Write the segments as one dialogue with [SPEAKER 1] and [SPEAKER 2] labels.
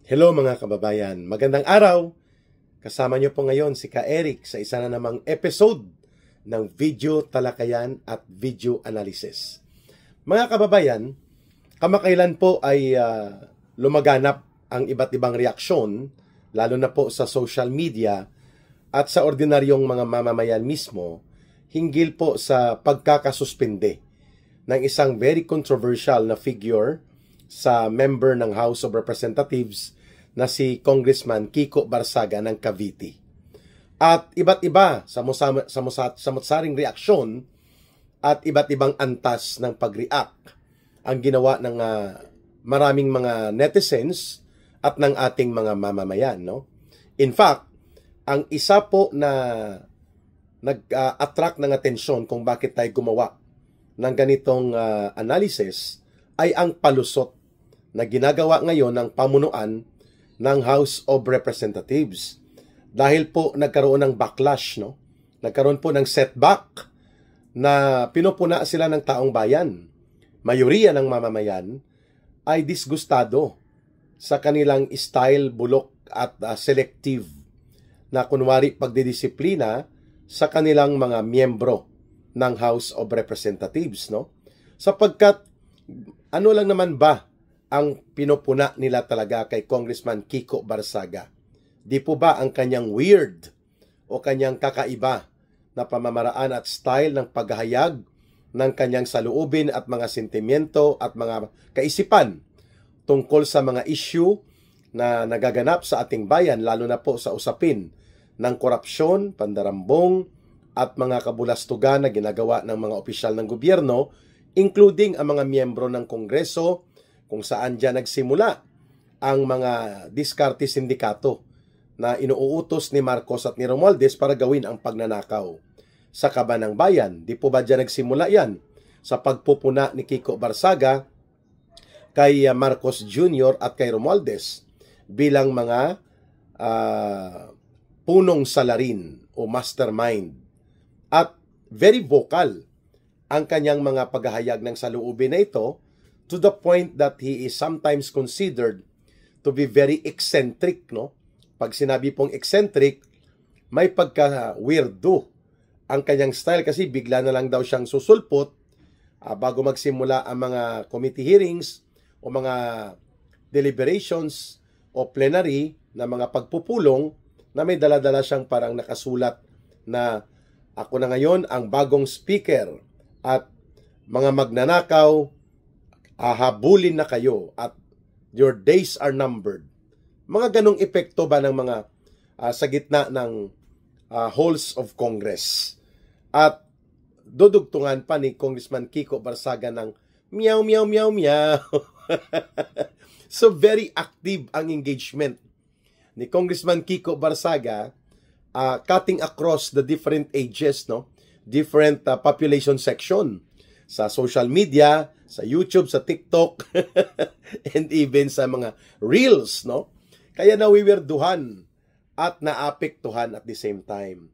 [SPEAKER 1] Hello mga kababayan, magandang araw. Kasama niyo po ngayon si Ka Eric sa isa na namang episode ng Video Talakayan at Video Analysis. Mga kababayan, kamakailan po ay lumaganap ang iba't ibang reaksyon, lalo na po sa social media at sa ordinaryong mga mamamayan mismo, hinggil po sa pagkakasuspinde ng isang very controversial na figure sa member ng House of Representatives na si Congressman Kiko Barsaga ng Cavite. At iba't iba samot-saring reaksyon at iba't ibang antas ng pag-react ang ginawa ng maraming mga netizens at ng ating mga mamamayan. No? In fact, ang isa po na nag-attract ng atensyon kung bakit tayo gumawa ng ganitong analysis ay ang palusot na ginagawa ngayon ng pamunuan ng House of Representatives. Dahil po nagkaroon ng backlash, no? Nagkaroon po ng setback na pinupuna sila ng taong bayan. Mayoriya ng mamamayan ay disgustado sa kanilang style, bulok at selective na kunwari pagdidisiplina sa kanilang mga miyembro ng House of Representatives, no? Sapagkat ano lang naman ba ang pinupuna nila talaga kay Congressman Kiko Barsaga? Di po ba ang kanyang weird o kanyang kakaiba na pamamaraan at style ng paghahayag ng kanyang saloobin at mga sentimiento at mga kaisipan tungkol sa mga issue na nagaganap sa ating bayan, lalo na po sa usapin ng korupsyon, pandarambong at mga kabulastugan na ginagawa ng mga opisyal ng gobyerno, including ang mga miyembro ng Kongreso, kung saan dyan nagsimula ang mga diskarte sindikato na inuutos ni Marcos at ni Romualdez para gawin ang pagnanakaw sa kaban ng bayan. Di po ba dyan nagsimula yan sa pagpupuna ni Kiko Barsaga kay Marcos Jr. at kay Romualdez bilang mga punong salarin o mastermind. At very vocal ang kanyang mga paghahayag ng saloobin na ito, to the point that he is sometimes considered to be very eccentric, no? Pag sinabi pong eccentric, may pagka-weirdo ang kanyang style kasi bigla na lang daw siyang susulpot bago magsimula ang mga committee hearings o mga deliberations o plenary na mga pagpupulong na may dala-dala siyang parang nakasulat na ako na ngayon ang bagong speaker at mga magnanakaw, habulin na kayo at your days are numbered. Mga ganong epekto ba ng mga sa gitna ng halls of Congress. At dudugtungan pa ni Congressman Kiko Barsaga ng meow, meow, meow, meow. So very active ang engagement ni Congressman Kiko Barsaga, cutting across the different ages, no? Different population section sa social media, sa YouTube, sa TikTok, and even sa mga Reels, no? Kaya nawiwirduhan at naapektuhan at the same time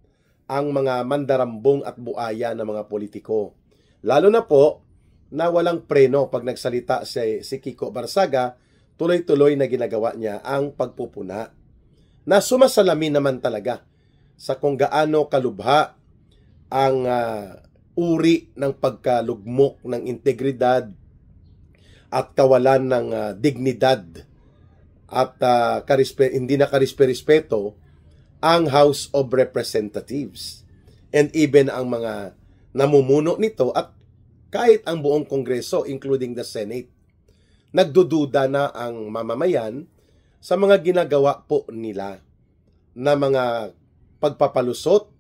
[SPEAKER 1] ang mga mandarambong at buaya ng mga politiko. Lalo na po na walang preno pag nagsalita si Kiko Barsaga, tuloy-tuloy na ginagawa niya ang pagpupuna na sumasalamin naman talaga sa kung gaano kalubha ang uri ng pagkalugmok ng integridad at kawalan ng dignidad at hindi na karispe-respeto ang House of Representatives and even ang mga namumuno nito at kahit ang buong Kongreso including the Senate. Nagdududa na ang mamamayan sa mga ginagawa po nila na mga pagpapalusot,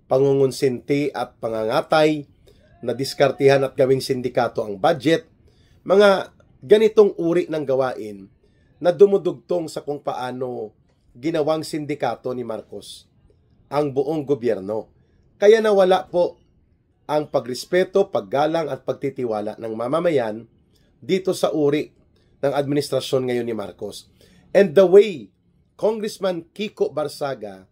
[SPEAKER 1] pangungunsinti at pangangatay, na diskartihan at gawing sindikato ang budget, mga ganitong uri ng gawain na dumudugtong sa kung paano ginawang sindikato ni Marcos ang buong gobyerno. Kaya nawala po ang pagrespeto, paggalang at pagtitiwala ng mamamayan dito sa uri ng administrasyon ngayon ni Marcos. And the way Congressman Kiko Barsaga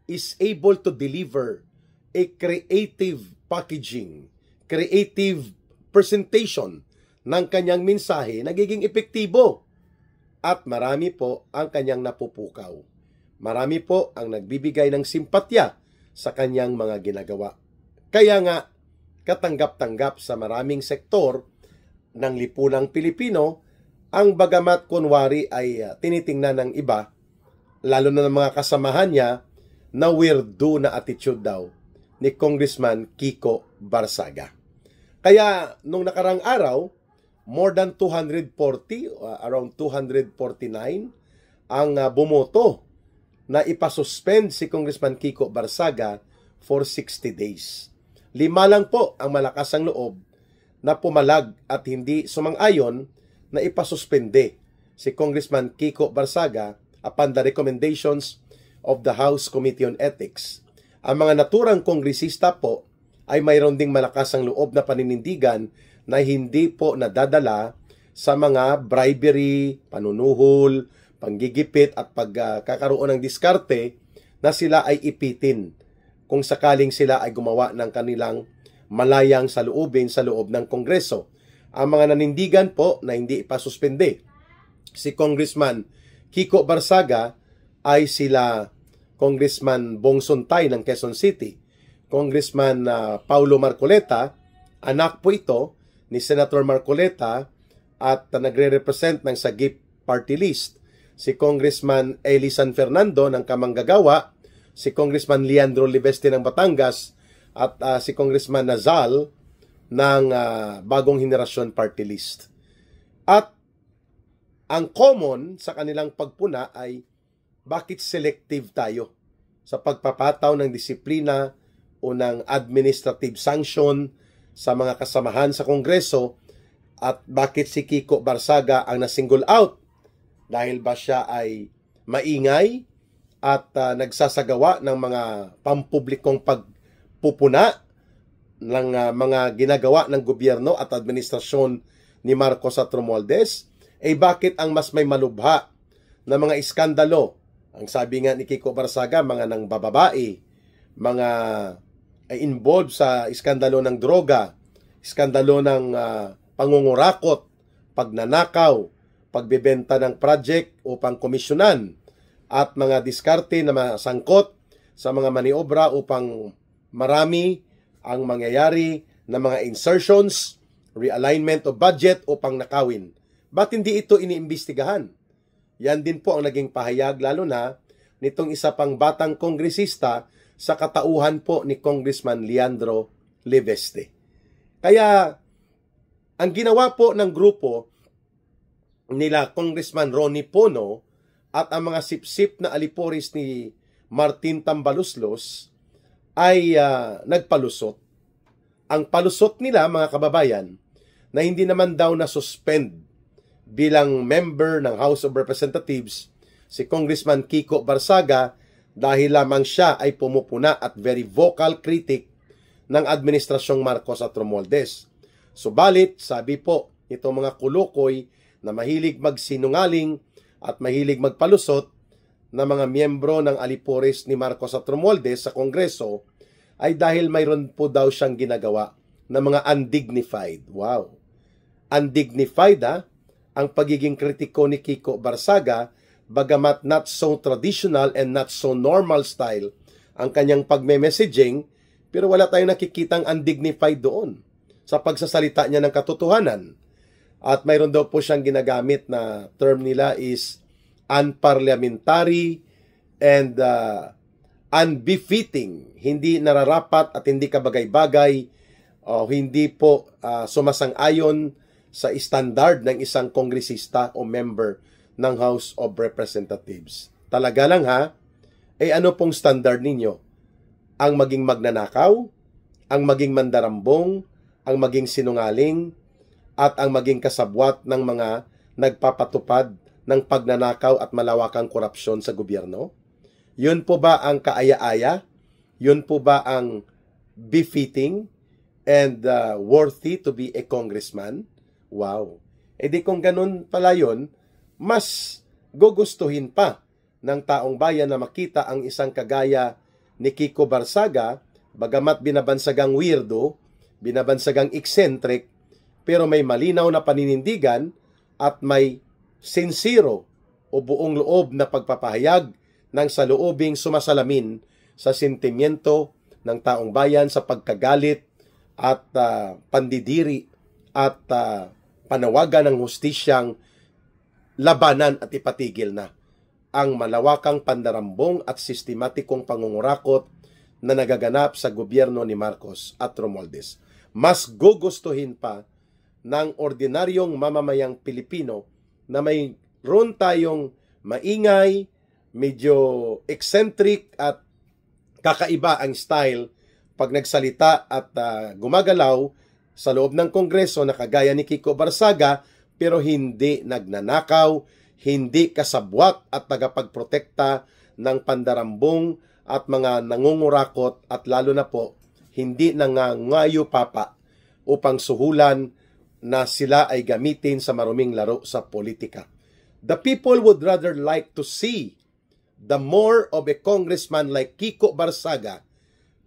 [SPEAKER 1] is able to deliver a creative packaging, creative presentation ng kanyang mensahe, nagiging epektibo. at marami po ang kanyang napupukaw. Marami po ang nagbibigay ng simpatya sa kanyang mga ginagawa. Kaya nga, katanggap-tanggap sa maraming sektor ng lipunang Pilipino ang bagamat kunwari ay tinitingnan ng iba, lalo na ng mga kasamahan niya, na weirdo na attitude daw ni Congressman Kiko Barsaga. Kaya nung nakarang araw, more than 240, around 249, ang bumoto na ipasuspend si Congressman Kiko Barsaga for 60 days. 5 lang po ang malakas ang loob na pumalag at hindi sumang-ayon na ipasuspende si Congressman Kiko Barsaga upon the recommendations of the House Committee on Ethics. Ang mga naturang kongresista po ay mayroon ding malakas ang loob na paninindigan na hindi po nadadala sa mga bribery, panunuhol, panggigipit at pagkakaroon ng diskarte na sila ay ipitin kung sakaling sila ay gumawa ng kanilang malayang saloobin sa loob ng Kongreso. Ang mga nanindigan po na hindi ipasuspende si Congressman Kiko Barsaga ay sila Congressman Bong Suntay ng Quezon City, Congressman Paulo Marcoleta, anak po ito ni Senator Marcoleta at nagre-represent ng Sagip Party List, si Congressman Eli San Fernando ng Kamanggagawa, si Congressman Leandro Liveste ng Batangas, at si Congressman Nazal ng Bagong Henerasyon Party List. At ang common sa kanilang pagpuna ay bakit selective tayo sa pagpapataw ng disiplina o ng administrative sanction sa mga kasamahan sa Kongreso, at bakit si Kiko Barsaga ang nasingle out? Dahil ba siya ay maingay at nagsasagawa ng mga pampublikong pagpupuna ng mga ginagawa ng gobyerno at administrasyon ni Marcos at Romualdez? Bakit ang mas may malubha na mga iskandalo? Ang sabi nga ni Kiko Barsaga, mga nang bababae, mga involved sa iskandalo ng droga, iskandalo ng pangungurakot, pagnanakaw, pagbebenta ng project upang komisyonan, at mga diskarte na masangkot sa mga maniobra upang marami ang mangyayari na mga insertions, realignment of budget upang nakawin. Ba't hindi ito iniimbestigahan? Yan din po ang naging pahayag lalo na nitong isa pang batang kongresista sa katauhan po ni Congressman Leandro Liveste. Kaya ang ginawa po ng grupo nila Congressman Ronnie Pono at ang mga sipsip na aliporis ni Martin Tambaluslos ay nagpalusot. Ang palusot nila, mga kababayan, na hindi naman daw na-suspend bilang member ng House of Representatives si Congressman Kiko Barsaga dahil lamang siya ay pumupuna at very vocal critic ng administrasyong Marcos at Romualdez. Subalit, sabi po itong mga kulukoy na mahilig magsinungaling at mahilig magpalusot na mga miyembro ng aliporis ni Marcos at Romualdez sa Kongreso ay dahil mayroon po daw siyang ginagawa na mga undignified. Wow! Undignified ang pagiging kritiko ni Kiko Barsaga, bagamat not so traditional and not so normal style ang kanyang pagme-messaging, pero wala tayong nakikitang undignified doon sa pagsasalita niya ng katotohanan. At mayroon daw po siyang ginagamit na term nila is unparliamentary and unbefitting, hindi nararapat at hindi kabagay-bagay o hindi po sumasang-ayon sa standard ng isang kongresista o member ng House of Representatives. Talaga lang ano pong standard ninyo? Ang maging magnanakaw, ang maging mandarambong, ang maging sinungaling, at ang maging kasabwat ng mga nagpapatupad ng pagnanakaw at malawakang korupsyon sa gobyerno? Yun po ba ang kaaya-aya? Yun po ba ang befitting and worthy to be a congressman? Wow. Di kung ganun pala yun, mas gugustuhin pa ng taong bayan na makita ang isang kagaya ni Kiko Barsaga, bagamat binabansagang weirdo, binabansagang eccentric, pero may malinaw na paninindigan at may sincero o buong loob na pagpapahayag ng saloobing sumasalamin sa sentimiento ng taong bayan sa pagkagalit at pandidiri at panawagan ng hustisyang labanan at ipatigil na ang malawakang pandarambong at sistematikong pangungurakot na nagaganap sa gobyerno ni Marcos at Romualdez. Mas gugustuhin pa ng ordinaryong mamamayang Pilipino na mayroon tayong maingay, medyo eccentric at kakaiba ang style pag nagsalita at gumagalaw sa loob ng Kongreso na kagaya ni Kiko Barsaga, pero hindi nagnanakaw, hindi kasabwat at tagapagprotekta ng pandarambong at mga nangungurakot at lalo na po hindi nangangayo papa upang suhulan na sila ay gamitin sa maruming laro sa politika. The people would rather like to see the more of a congressman like Kiko Barsaga,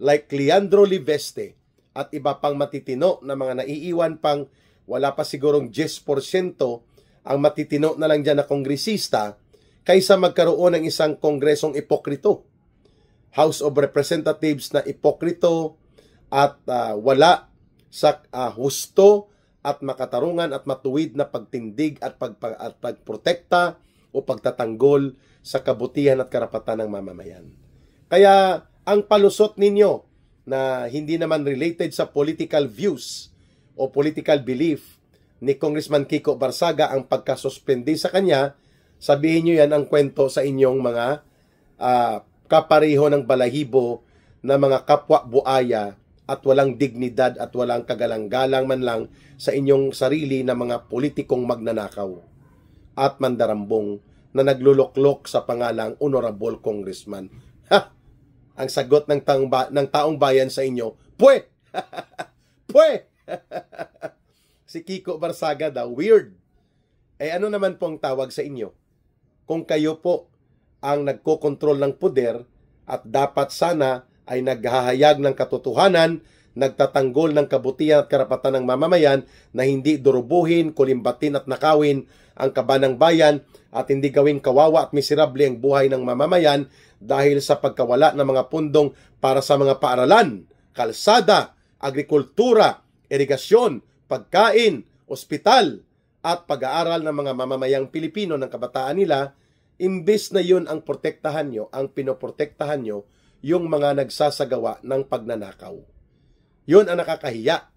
[SPEAKER 1] like Leandro Liveste, at iba pang matitino na mga naiiwan pang wala pa sigurong 10% ang matitino na lang dyan na kongresista kaysa magkaroon ng isang kongresong ipokrito. House of Representatives na ipokrito at wala sa husto at makatarungan at matuwid na pagtindig at pagprotekta o pagtatanggol sa kabutihan at karapatan ng mamamayan. Kaya ang palusot ninyo na hindi naman related sa political views o political belief ni Congressman Kiko Barsaga ang pagkasuspende sa kanya, sabihin nyo yan ang kwento sa inyong mga kapareho ng balahibo na mga kapwa buaya at walang dignidad at walang kagalang-galang man lang sa inyong sarili na mga politikong magnanakaw at mandarambong na nagluluklok sa pangalang Honorable Congressman. Ha! Ang sagot ng taong bayan sa inyo, pwe! Pwe! Si Kiko Barsaga daw, weird. Ano naman pong tawag sa inyo? Kung kayo po ang nagkokontrol ng poder at dapat sana ay naghahayag ng katotohanan, nagtatanggol ng kabutihan at karapatan ng mamamayan na hindi durubuhin, kulimbatin at nakawin ang kabanang bayan at hindi gawing kawawa at miserable ang buhay ng mamamayan dahil sa pagkawala ng mga pundong para sa mga paaralan, kalsada, agrikultura, irigasyon, pagkain, ospital at pag-aaral ng mga mamamayang Pilipino ng kabataan nila. Imbes na yun ang protektahan nyo, ang pinoprotektahan nyo yung mga nagsasagawa ng pagnanakaw. Yun ang nakakahiya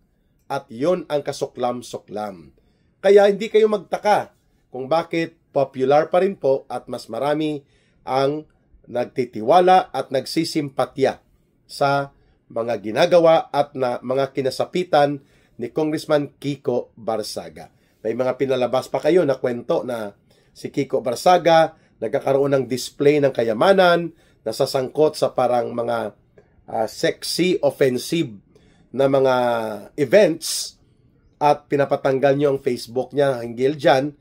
[SPEAKER 1] at yun ang kasuklam-suklam. Kaya hindi kayo magtaka kung bakit popular pa rin po at mas marami ang nagtitiwala at nagsisimpatya sa mga ginagawa at na mga kinasapitan ni Congressman Kiko Barsaga. May mga pinalabas pa kayo na kwento na si Kiko Barsaga nagkakaroon ng display ng kayamanan, nasasangkot sa parang mga sexy, offensive na mga events at pinapatanggal nyo ang Facebook niya hinggil dyan,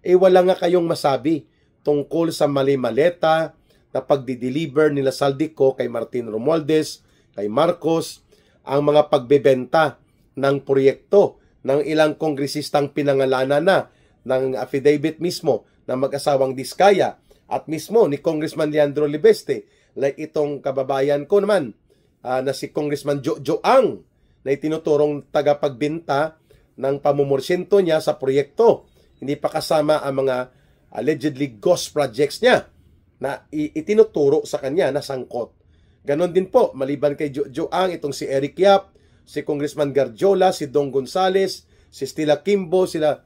[SPEAKER 1] wala nga kayong masabi tungkol sa mali-maleta na pagdi-deliver nila Saldico kay Martin Romualdez, kay Marcos, ang mga pagbebenta ng proyekto ng ilang kongresistang pinangalanan na ng affidavit mismo ng mag-asawang Diskaya at mismo ni Congressman Leandro Liveste, like itong kababayan ko naman na si Congressman Jojo Ang na itinuturong tagapagbenta ng pamumorsyento niya sa proyekto. Hindi pa kasama ang mga allegedly ghost projects niya na itinuturo sa kanya na sangkot. Ganon din po, maliban kay Jojo Ang, itong si Eric Yap, si Congressman Garjola, si Dong Gonzales, si Stila Kimbo, sila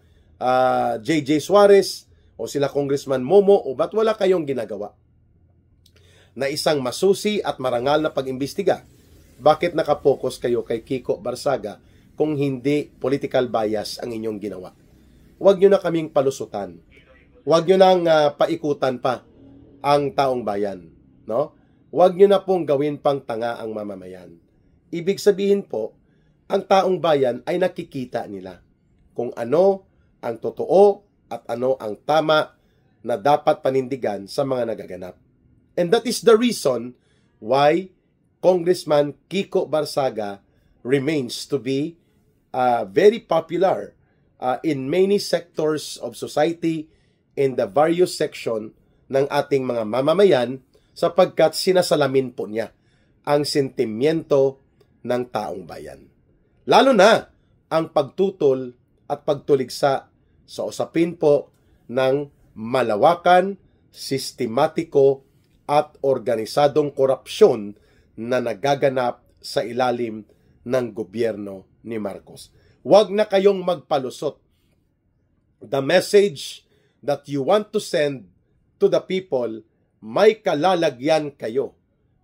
[SPEAKER 1] JJ Suarez, o sila Congressman Momo, o ba't wala kayong ginagawa na isang masusi at marangal na pag-imbestiga? Bakit nakapokus kayo kay Kiko Barsaga kung hindi political bias ang inyong ginawa? Huwag nyo na kaming palusutan. Huwag nyo nang paikutan pa ang taong bayan. No? Huwag nyo na pong gawin pang tanga ang mamamayan. Ibig sabihin po, ang taong bayan ay nakikita nila kung ano ang totoo at ano ang tama na dapat panindigan sa mga nagaganap. And that is the reason why Congressman Kiko Barsaga remains to be very popular in many sectors of society in the various section ng ating mga mamamayan sapagkat sinasalamin po niya ang sentimiento ng taong bayan. Lalo na ang pagtutol at pagtuligsa sa usapin po ng malawakan, sistematiko at organisadong korupsyon na nagaganap sa ilalim ng gobyerno ni Marcos. Huwag na kayong magpalusot. The message that you want to send to the people, may kalalagyan kayo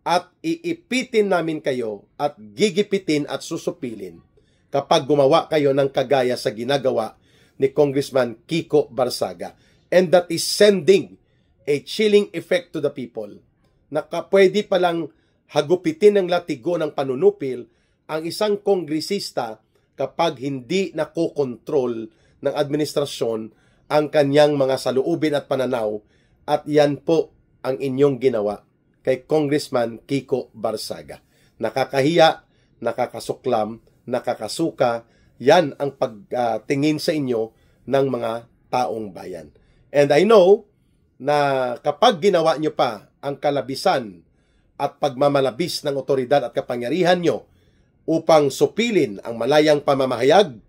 [SPEAKER 1] at iipitin namin kayo at gigipitin at susupilin kapag gumawa kayo ng kagaya sa ginagawa ni Congressman Kiko Barsaga. And that is sending a chilling effect to the people na pwede palang hagupitin ng latigo ng panunupil ang isang kongresista kapag hindi nakokontrol ng administrasyon ang kanyang mga saloobin at pananaw, at yan po ang inyong ginawa kay Congressman Kiko Barsaga. Nakakahiya, nakakasuklam, nakakasuka, yan ang pagtingin sa inyo ng mga taong bayan. And I know na kapag ginawa nyo pa ang kalabisan at pagmamalabis ng otoridad at kapangyarihan nyo upang supilin ang malayang pamamahayag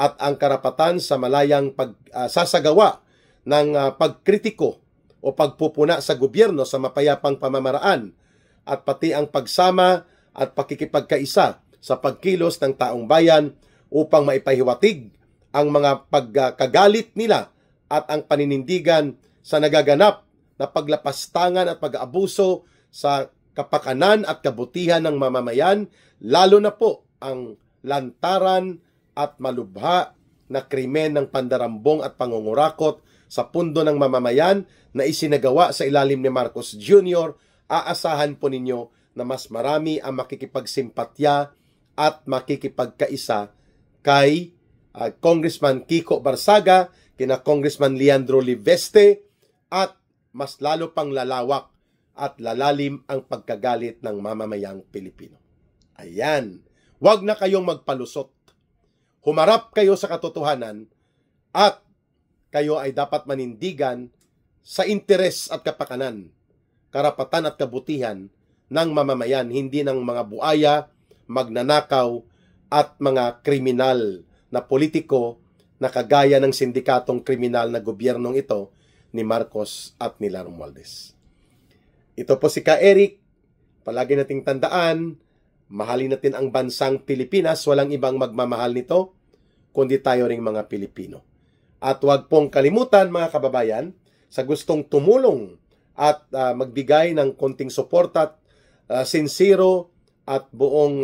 [SPEAKER 1] at ang karapatan sa malayang pagsasagawa ng pagkritiko o pagpupuna sa gobyerno sa mapayapang pamamaraan at pati ang pagsama at pakikipagkaisa sa pagkilos ng taong bayan upang maipahiwatig ang mga pagkagalit nila at ang paninindigan sa nagaganap na paglapastangan at pag-aabuso sa kapakanan at kabutihan ng mamamayan, lalo na po ang lantaran at malubha na krimen ng pandarambong at pangungurakot sa pundo ng mamamayan na isinagawa sa ilalim ni Marcos Jr., aasahan po ninyo na mas marami ang makikipagsimpatya at makikipagkaisa kay Congressman Kiko Barsaga, kina Congressman Leandro Liveste, at mas lalo pang lalawak at lalalim ang pagkagalit ng mamamayang Pilipino. Ayan, huwag na kayong magpalusot. Humarap kayo sa katotohanan at kayo ay dapat manindigan sa interes at kapakanan, karapatan at kabutihan ng mamamayan, hindi ng mga buaya, magnanakaw at mga kriminal na politiko na kagaya ng sindikatong kriminal na gobyernong ito ni Marcos at ni Romualdez. Ito po si Ka Eric. Palagi nating tandaan, mahalin natin ang bansang Pilipinas. Walang ibang magmamahal nito, kundi tayo ring mga Pilipino. At huwag pong kalimutan mga kababayan, sa gustong tumulong at magbigay ng konting suporta at sincero at buong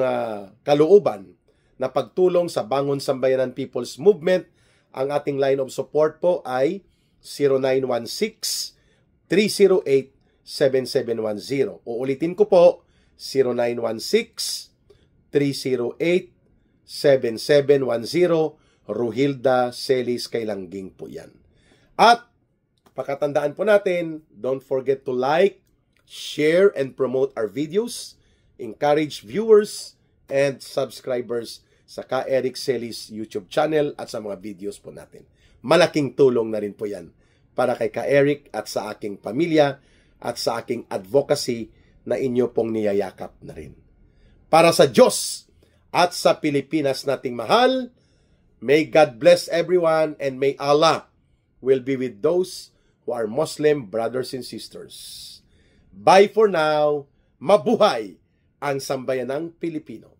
[SPEAKER 1] kalooban na pagtulong sa Bangon Sambayanan People's Movement, ang ating line of support po ay 0916-308-7710. Uulitin ko po, 0916-308-7710. Ruhilda Celis Kailangging po yan. At pakatandaan po natin, don't forget to like, share, and promote our videos. Encourage viewers and subscribers sa Ka Eric Celis YouTube channel at sa mga videos po natin. Malaking tulong na rin po yan para kay Ka Eric at sa aking pamilya at sa aking advocacy na inyo pong niyayakap na rin. Para sa Diyos at sa Pilipinas nating mahal, may God bless everyone and may Allah will be with those who are Muslim brothers and sisters. Bye for now. Mabuhay ang sambayanang Pilipino.